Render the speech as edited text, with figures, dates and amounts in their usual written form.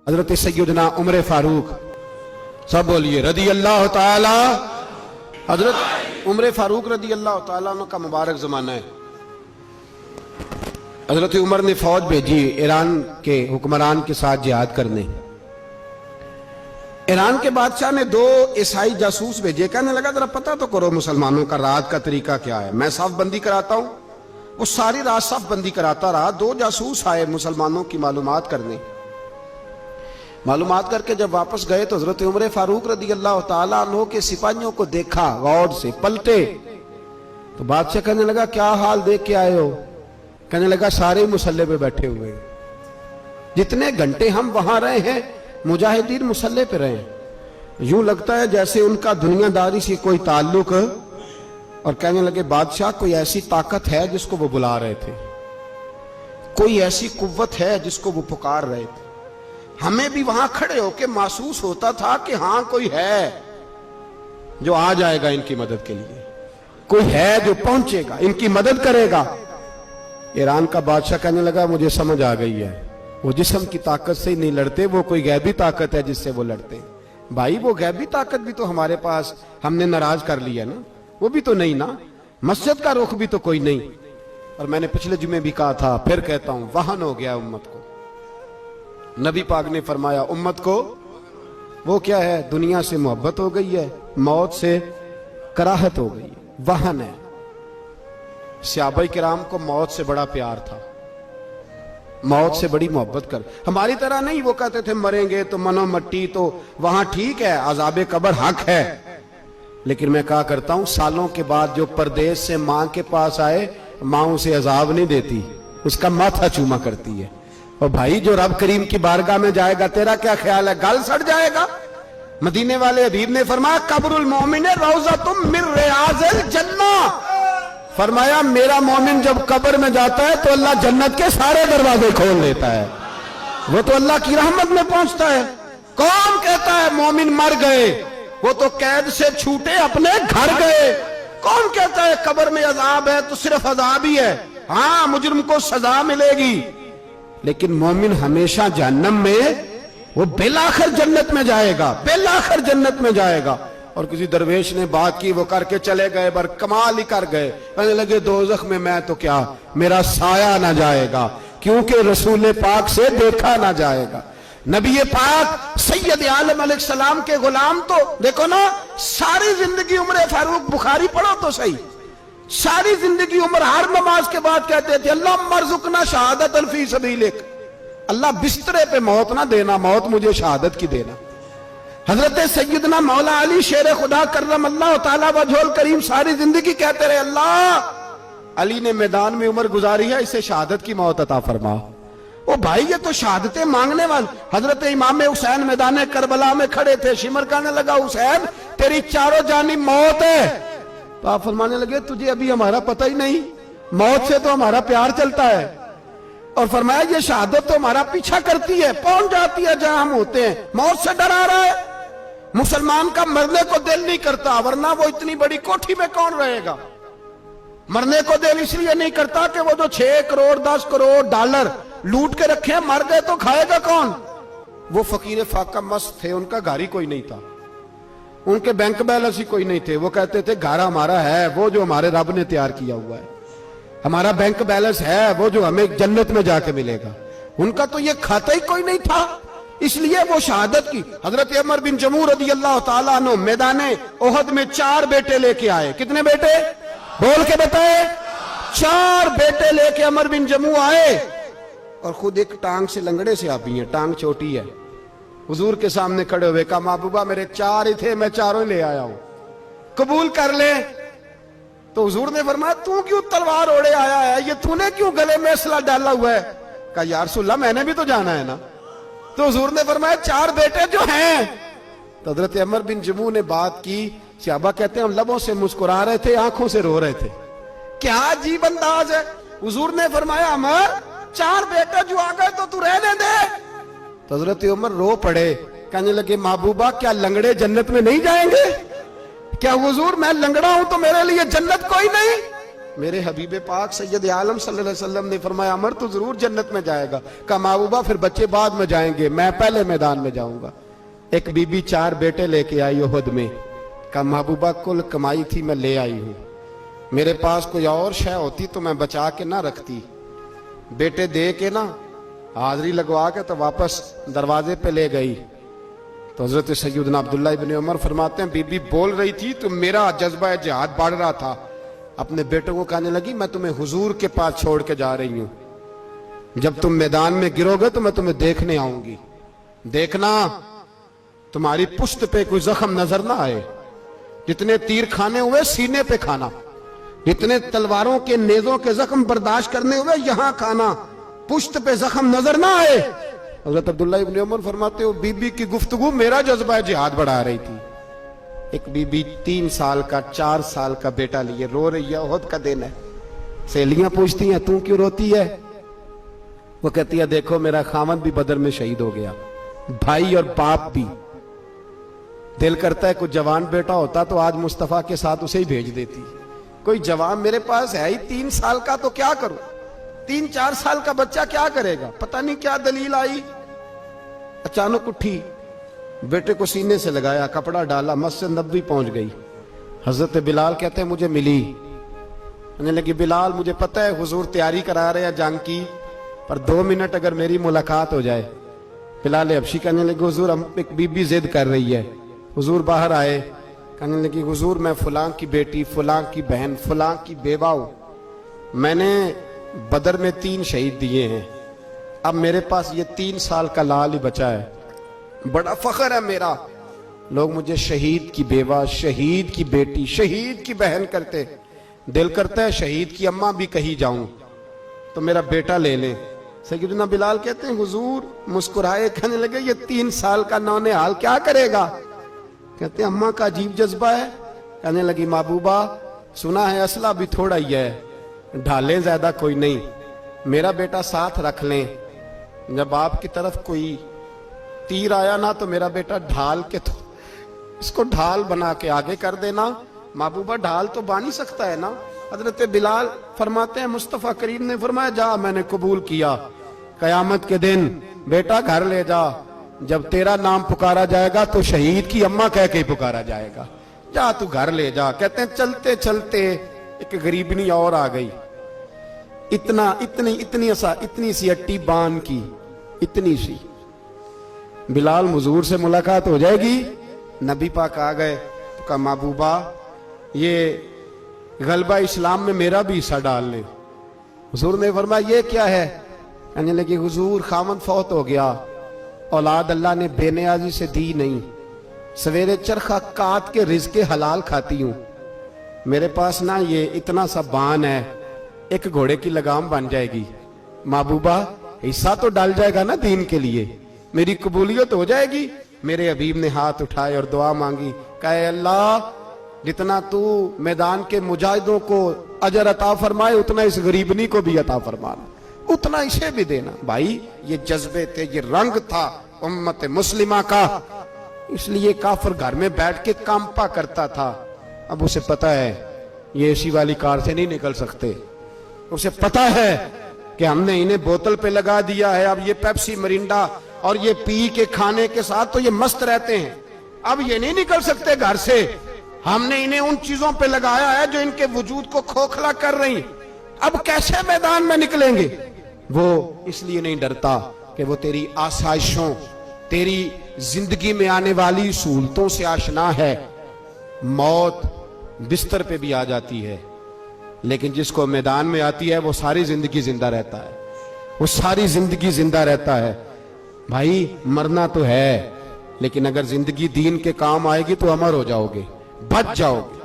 हजरत सैयदना उमर फारूक, सब बोलिए रदी अल्लाह ताला। हजरत उमर फारूक रदी अल्लाह ताला का मुबारक जमाना है। हजरत उमर ने फौज भेजी ईरान के हुक्मरान के साथ जिहाद करने। ईरान के बादशाह ने 2 ईसाई जासूस भेजे। कहने लगा जरा पता तो करो मुसलमानों का रात का तरीका क्या है, मैं साफ बंदी कराता हूं। वो सारी रात साफ बंदी कराता रहा। 2 जासूस आए मुसलमानों की मालूमात करने। मालूमात करके जब वापस गए तो हजरत उमर फारूक रदी अल्लाह ताला अन्हु के सिपाहियों को देखा, गौर से पलटे तो बादशाह कहने लगा क्या हाल देख के आए हो? कहने लगा सारे मुसल्ले पे बैठे हुए हैं, जितने घंटे हम वहां रहे हैं मुजाहिदीन मुसल्ले पे रहे हैं, यूं लगता है जैसे उनका दुनियादारी से कोई ताल्लुक। और कहने लगे बादशाह कोई ऐसी ताकत है जिसको वो बुला रहे थे, कोई ऐसी कुव्वत है जिसको वो पुकार रहे थे। हमें भी वहां खड़े होकर महसूस होता था कि हां कोई है जो आ जाएगा इनकी मदद के लिए, कोई है जो पहुंचेगा इनकी मदद करेगा। ईरान का बादशाह कहने लगा मुझे समझ आ गई है, वो जिस्म की ताकत से ही नहीं लड़ते, वो कोई गैबी ताकत है जिससे वो लड़ते हैं। भाई वो गैबी ताकत भी तो हमारे पास हमने नाराज कर लिया ना, वो भी तो नहीं ना, मस्जिद का रुख भी तो कोई नहीं। और मैंने पिछले जुमे भी कहा था, फिर कहता हूं, वाहन हो गया उम्मत को। नबी पाक ने फरमाया उम्मत को वो क्या है, दुनिया से मोहब्बत हो गई है, मौत से कराहत हो गई है, वाहन है। सहाबा किराम को मौत से बड़ा प्यार था, मौत से बड़ी मोहब्बत कर। हमारी तरह नहीं, वो कहते थे मरेंगे तो मनो मट्टी, तो वहां ठीक है अजाबे कब्र हक है। लेकिन मैं कहा करता हूं सालों के बाद जो परदेश से मां के पास आए, मां उसे अजाब नहीं देती, उसका माथा चूमा करती है। और भाई जो रब करीम की बारगाह में जाएगा तेरा क्या ख्याल है, गल सड़ जाएगा। मदीने वाले हबीब ने फरमाया कब्रुल मोमिन रौज़तुम मिन रियाज़िल जन्ना। फरमाया मेरा मोमिन जब कब्र में जाता है तो अल्लाह जन्नत के सारे दरवाजे खोल देता है, वो तो अल्लाह की रहमत में पहुंचता है। कौन कहता है मोमिन मर गए, वो तो कैद से छूटे अपने घर गए। कौन कहता है कब्र में अजाब है तो सिर्फ अजाब ही है, हाँ मुजरिम को सजा मिलेगी, लेकिन मोमिन हमेशा जहन्नम में, वो बेलाखिर जन्नत में जाएगा, बेलाखिर जन्नत में जाएगा। और किसी दरवेश ने बात की, वो करके चले गए, बर कमाल ही कर गए। कहने लगे दोज़ख में मैं तो क्या, मेरा साया ना जाएगा, क्योंकि रसूल पाक से देखा ना जाएगा। नबी पाक सैयद आलम अलैहिस्सलाम के गुलाम तो देखो ना, सारी जिंदगी उमर फारूक, बुखारी पढ़ो तो सही, सारी जिंदगी उम्र हर नमाज के बाद कहते थे अल्लाह मरजुकना शहादतन फी सबीलिक, अल्लाह बिस्तरे पे मौत ना देना, मौत मुझे शहादत की देना। हजरत सैयदना मौला अली शेर खुदा करम अल्लाह ताला वजहुल करीम सारी जिंदगी कहते रहे अल्लाह अली ने मैदान में उम्र गुजारी है, इसे शहादत की मौत अता फरमा। ओ भाई ये तो शहादतें मांगने वाले। हजरत इमाम हुसैन मैदान करबला में खड़े थे, शिमर कहने लगा हुसैन तेरी चारों जानी मौत है। तो आप फरमाने लगे तुझे अभी हमारा पता ही नहीं, मौत से तो हमारा प्यार चलता है। और फरमाया ये शहादत तो हमारा पीछा करती है, पहुंच जाती है जहां हम होते हैं, मौत से डरा रहा है। मुसलमान का मरने को दिल नहीं करता, वरना वो इतनी बड़ी कोठी में कौन रहेगा। मरने को दिल इसलिए नहीं करता कि वो जो 6 करोड़ 10 करोड़ डॉलर लूट के रखे, मर गए तो खाएगा कौन। वो फकीर फाका मस्त थे, उनका घर ही कोई नहीं था, उनके बैंक बैलेंस ही कोई नहीं थे। वो कहते थे घर हमारा है वो जो हमारे रब ने तैयार किया हुआ है, हमारा बैंक बैलेंस है वो जो हमें जन्नत में जाके मिलेगा। उनका तो ये खाता ही कोई नहीं था, इसलिए वो शहादत की। हजरत उमर बिन जमू रदी अल्लाह ताला अन्हु मैदाने ओहद में 4 बेटे लेके आए। कितने बेटे बोल के बताए? 4 बेटे लेके उमर बिन जमू आए, और खुद एक टांग से लंगड़े से आप ही हैं, टांग छोटी है। हुजूर के सामने खड़े हुए कहा महबूबा मेरे 4 ही थे, मैं 4 ले आया हूं, कबूल कर ले। तो हुजूर ने फरमाया तू क्यों तलवार ओढ़े आया है, ये तूने क्यों गले में असला डाला हुआ है? कहा या रसूलल्लाह मैंने भी तो जाना है ना। तो हुजूर ने फरमाया 4 बेटे जो हैं। तो हजरत उमर बिन जमू ने बात की, सहाबा कहते हैं हम लबों से मुस्कुरा रहे थे, आंखों से रो रहे थे, क्या अजीब अंदाज है। हुजूर ने फरमाया उमर 4 बेटे जो आ गए तो तू रहने दे। तो हजरत उमर रो पड़े, कहने लगे महबूबा क्या लंगड़े जन्नत में नहीं जाएंगे? क्या हुजूर मैं लंगड़ा हूं तो मेरे लिए जन्नत कोई नहीं? मेरे हबीब पाक सैयद आलम सल्लल्लाहु अलैहि वसल्लम ने फरमाया अमर तो जरूर जन्नत में जाएगा। कहा महबूबा फिर बच्चे बाद में जाएंगे, मैं पहले मैदान में जाऊंगा। एक बीबी 4 बेटे लेके आई उहद में। कहा महबूबा कुल कमाई थी मैं ले आई हूं, मेरे पास कोई और शय होती तो मैं बचा के ना रखती। बेटे दे के ना हाजिरी लगवा के तो वापस दरवाजे पे ले गई। तो हजरत सैयदना अब्दुल्ला इब्न उमर फरमाते हैं बीबी बोल रही थी तो मेरा जज्बा जिहाद बढ़ रहा था। अपने बेटों को कहने लगी मैं तुम्हें हुजूर के पास छोड़ के जा रही हूं, जब तुम मैदान में गिरोगे तो मैं तुम्हें देखने आऊंगी, देखना तुम्हारी पुश्त पे कोई जख्म नजर ना आए। जितने तीर खाने हुए सीने पे खाना, जितने तलवारों के नेजों के जख्म बर्दाश्त करने हुए यहां खाना, पुश्त पे जख्म नजर ना आए। हजरत अब्दुल्ला इब्न उमर फरमाते हो बीबी की गुफ्तगू मेरा जज्बा जिहाद बढ़ा रही थी। एक बीबी 3 साल का 4 साल का बेटा लिए रो रही है, उहद का दिन है। सहेलियां पूछती हैं तू क्यों रोती है? वो कहती है देखो मेरा खामद भी बदर में शहीद हो गया, भाई और बाप भी। दिल करता है कोई जवान बेटा होता तो आज मुस्तफा के साथ उसे ही भेज देती। कोई जवान मेरे पास है ही 3 साल का तो क्या करूं, 3-4 साल का बच्चा क्या करेगा? पता नहीं क्या दलील आई, अचानक उठी, बेटे को सीने से लगाया, कपड़ा डाला, मस्जिद नबवी पहुंच गई। हजरत बिलाल कहते हैं मुझे मिली, कहने लगी बिलाल मुझे पता है हुजूर तैयारी करा रहे हैं जंग की, पर 2 मिनट अगर मेरी मुलाकात हो जाए। बिलाल हबशी कहने लगे हुजूर हम एक बीबी जिद कर रही है। हुजूर बाहर आए, कहने लगी हुजूर मैं फलां की बेटी, फलां की बहन, फलां की बेवा हूं, मैंने बदर में 3 शहीद दिए हैं, अब मेरे पास ये 3 साल का लाल ही बचा है, बड़ा फख्र है मेरा। लोग मुझे शहीद की बेवा, शहीद की बेटी, शहीद की बहन करते। दिल करता है शहीद की अम्मा भी कहीं जाऊं तो मेरा बेटा ले लें। सैयदना बिलाल कहते हैं हुजूर मुस्कुराए, कहने लगे ये 3 साल का नौनिहाल क्या करेगा? कहते हैं अम्मा का अजीब जज्बा है। कहने लगी महबूबा सुना है असला भी थोड़ा ही है, ढाले ज्यादा कोई नहीं, मेरा बेटा साथ रख लें, जब आपकी तरफ कोई तीर आया ना तो मेरा बेटा ढाल के तो इसको ढाल बना के आगे कर देना। महबूबा ढाल तो बन ही सकता है ना। हजरत बिलाल फरमाते हैं मुस्तफा करीम ने फरमाया जा मैंने कबूल किया, कयामत के दिन बेटा घर ले जा, जब तेरा नाम पुकारा जाएगा तो शहीद की अम्मा कह के पुकारा जाएगा, जा तू घर ले जा। कहते हैं चलते चलते एक गरीबनी और आ गई, इतनी सी अट्टी बान की, इतनी सी। बिलाल हुजूर से मुलाकात हो जाएगी। नबी पाक आ गए तो कहा महबूबा ये गलबा इस्लाम में मेरा भी हिस्सा डाल ले। हुजूर ने फरमाया ये क्या है? कहने लगी हुजूर खामद फौत हो गया, औलाद अल्लाह ने बेनियाजी से दी नहीं, सवेरे चरखा काट के रिज़्क़े हलाल खाती हूं, मेरे पास ना ये इतना सा बान है, एक घोड़े की लगाम बन जाएगी, महबूबा हिस्सा तो डाल जाएगा ना दीन के लिए, मेरी कबूलियत हो जाएगी। मेरे हबीब ने हाथ उठाए और दुआ मांगी, कहे अल्लाह जितना तू मैदान के मुजाहिदों को अजर अता फरमाए उतना इस गरीबनी को भी अता फरमाना, उतना इसे भी देना। भाई ये जज्बे थे, ये रंग था उम्मत मुस्लिमा का, इसलिए काफिर घर में बैठ के कांपा करता था। अब उसे पता है ये एसी वाली कार से नहीं निकल सकते, उसे पता है कि हमने इन्हें बोतल पे लगा दिया है, अब ये पेप्सी मरिंडा और ये पी के खाने के साथ तो ये मस्त रहते हैं, अब ये नहीं निकल सकते घर से, हमने इन्हें उन चीजों पे लगाया है जो इनके वजूद को खोखला कर रही, अब कैसे मैदान में निकलेंगे? वो इसलिए नहीं डरता कि वो तेरी आसाइशों, तेरी जिंदगी में आने वाली सहूलतों से आशना है। मौत बिस्तर पे भी आ जाती है, लेकिन जिसको मैदान में आती है वो सारी जिंदगी जिंदा रहता है, वो सारी जिंदगी जिंदा रहता है। भाई मरना तो है, लेकिन अगर जिंदगी दीन के काम आएगी तो अमर हो जाओगे, बच जाओगे।